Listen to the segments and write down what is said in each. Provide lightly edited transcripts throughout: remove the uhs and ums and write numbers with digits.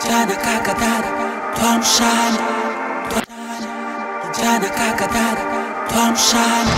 Kijana kakadada, twamshana. Kijana kakadada, twamshana.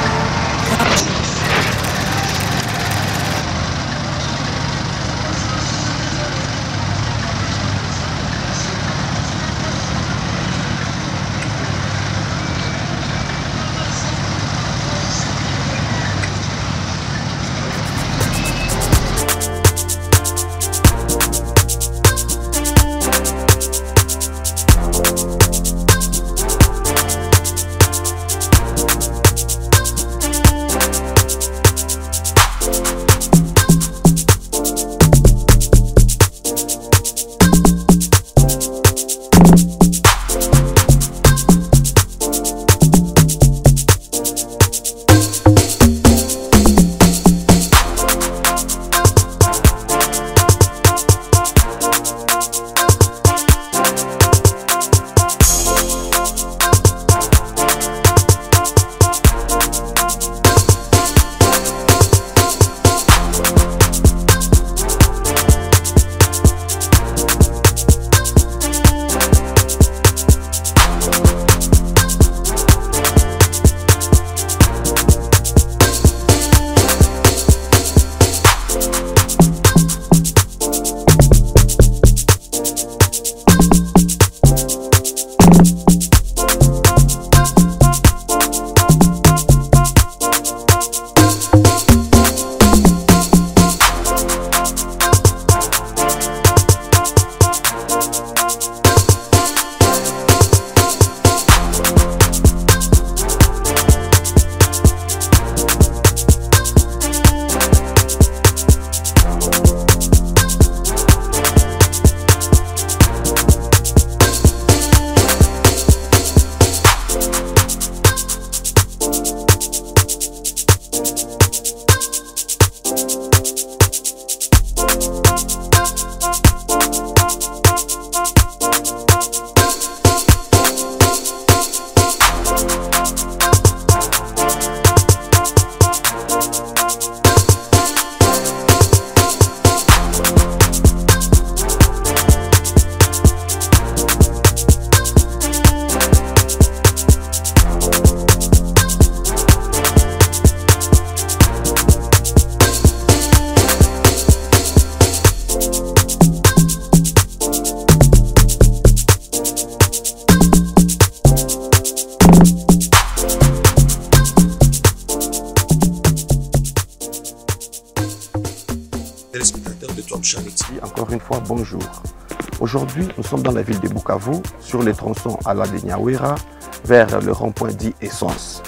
Téléspectateurs de Twamshana TV. Encore une fois, bonjour. Aujourd'hui, nous sommes dans la ville de Bukavu, sur les tronçons à la de Nyawera, vers le rond-point dit Essence,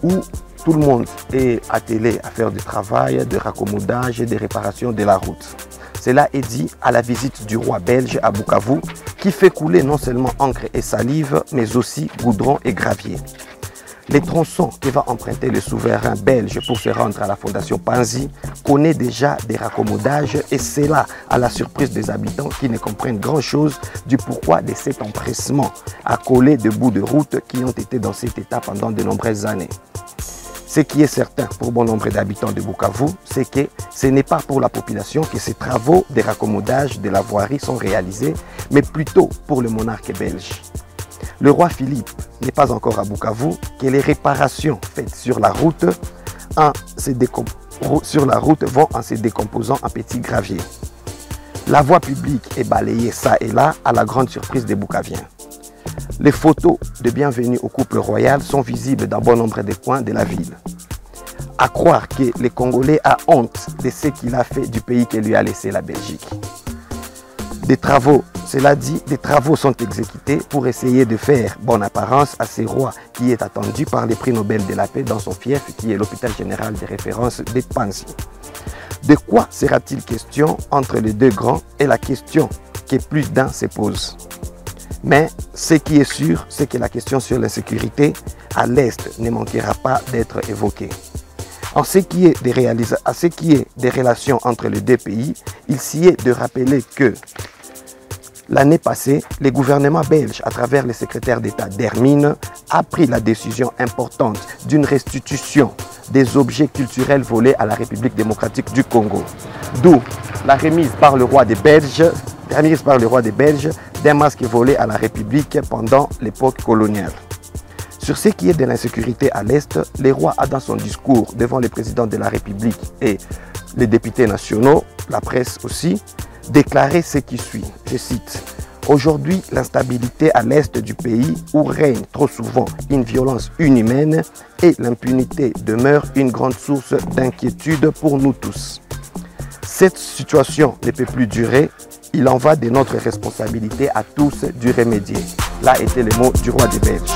où tout le monde est attelé à faire du travail, de raccommodage et de réparation de la route. Cela est dit à la visite du roi belge à Bukavu, qui fait couler non seulement encre et salive, mais aussi goudron et gravier. Les tronçons que va emprunter le souverain belge pour se rendre à la fondation Panzi connaît déjà des raccommodages, et c'est là, à la surprise des habitants qui ne comprennent grand-chose du pourquoi de cet empressement à coller de bouts de route qui ont été dans cet état pendant de nombreuses années. Ce qui est certain pour bon nombre d'habitants de Bukavu, c'est que ce n'est pas pour la population que ces travaux de raccommodage de la voirie sont réalisés, mais plutôt pour le monarque belge. Le roi Philippe n'est pas encore à Bukavu, que les réparations faites sur la route vont en se décomposant en petits graviers. La voie publique est balayée ça et là à la grande surprise des Bukaviens. Les photos de bienvenue au couple royal sont visibles dans bon nombre de coins de la ville. À croire que les Congolais a honte de ce qu'il a fait du pays que lui a laissé la Belgique. Cela dit, des travaux sont exécutés pour essayer de faire bonne apparence à ce roi qui est attendu par les prix Nobel de la paix dans son fief qui est l'hôpital général de référence de Panzi. De quoi sera-t-il question entre les deux grands est la question que plus d'un se pose. Mais ce qui est sûr, c'est que la question sur l'insécurité à l'Est ne manquera pas d'être évoquée. En ce qui est des relations entre les deux pays, il s'y est de rappeler que l'année passée, le gouvernement belge, à travers le secrétaire d'État d'Hermine, a pris la décision importante d'une restitution des objets culturels volés à la République démocratique du Congo. D'où la remise par le roi des Belges permise par le roi des Belges, d'un masque volé à la République pendant l'époque coloniale. Sur ce qui est de l'insécurité à l'Est, le roi a dans son discours devant le président de la République et les députés nationaux, la presse aussi, déclaré ce qui suit, je cite: « Aujourd'hui, l'instabilité à l'Est du pays, où règne trop souvent une violence inhumaine et l'impunité demeure une grande source d'inquiétude pour nous tous. Cette situation ne peut plus durer. Il en va de notre responsabilité à tous d'y remédier. » Là étaient les mots du roi des Belges.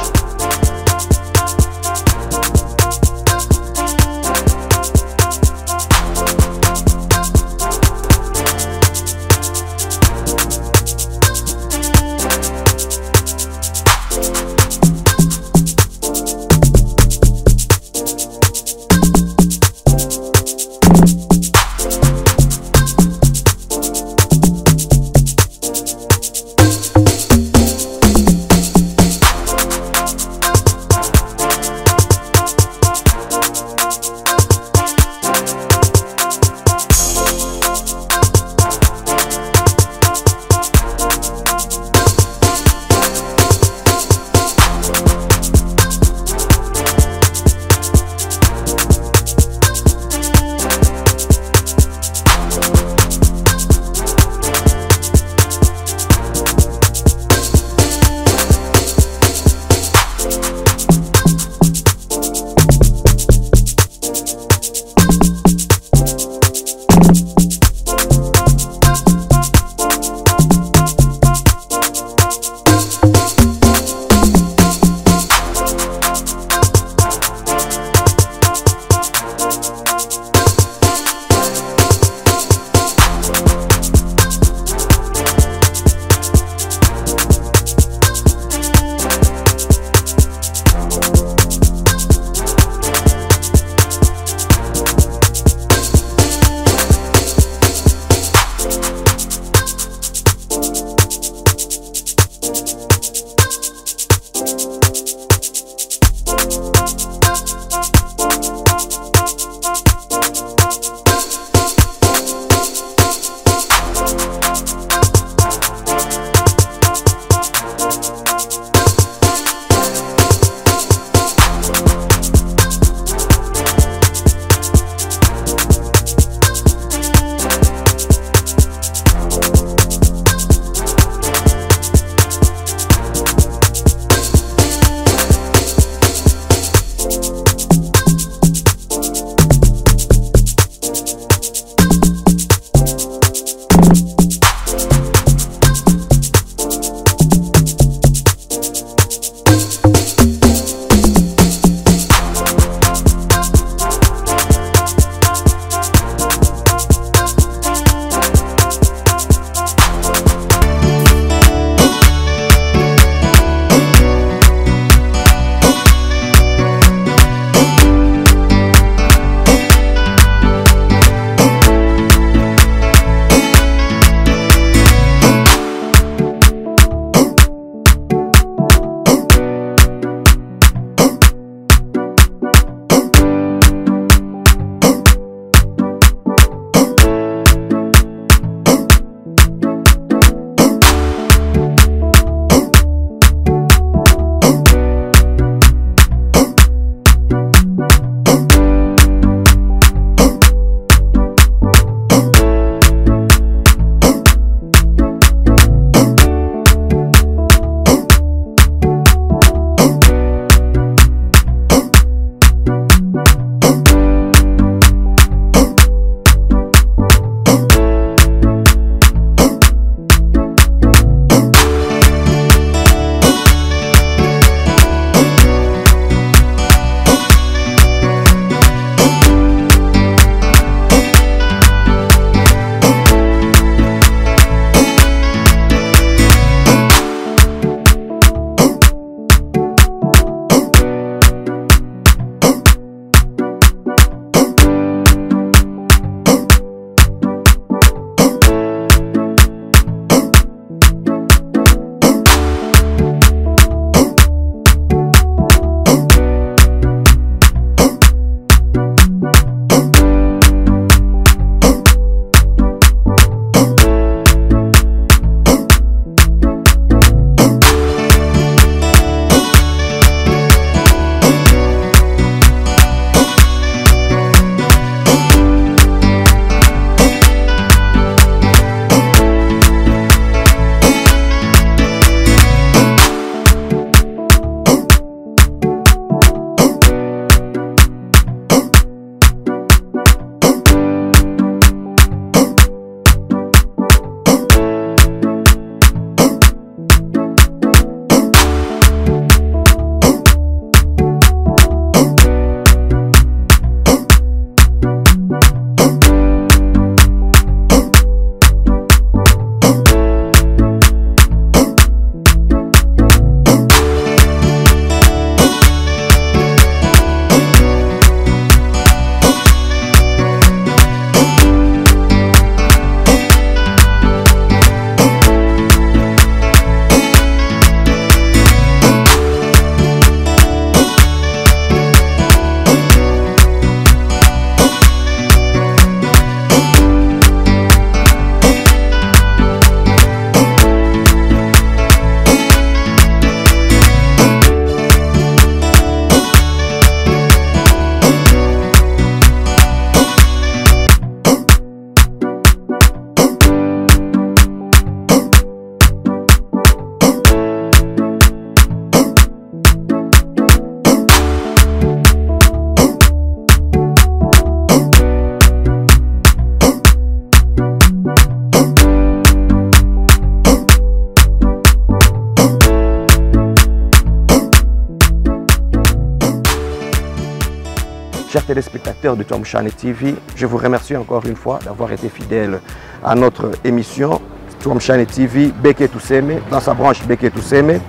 Chers téléspectateurs de Twamshane TV, je vous remercie encore une fois d'avoir été fidèles à notre émission Twamshane TV, Beke Tousseme, dans sa branche Beke Tousseme.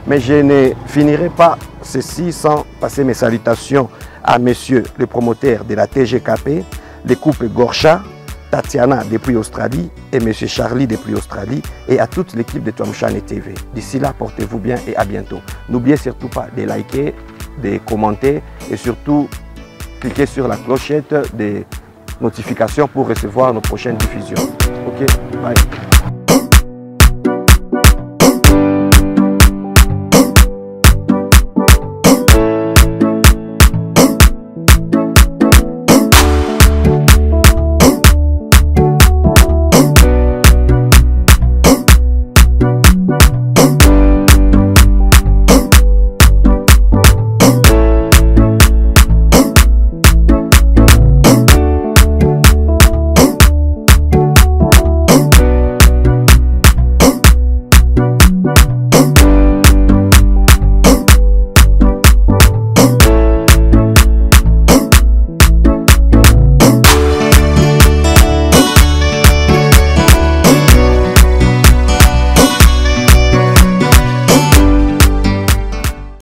Mais je ne finirai pas ceci sans passer mes salutations à monsieur le promoteur de la TGKP, les couples Gorcha, Tatiana depuis Australie et monsieur Charlie depuis Australie et à toute l'équipe de Twamshane TV. D'ici là, portez-vous bien et à bientôt. N'oubliez surtout pas de liker, de commenter et surtout cliquez sur la clochette des notifications pour recevoir nos prochaines diffusions. Ok, bye.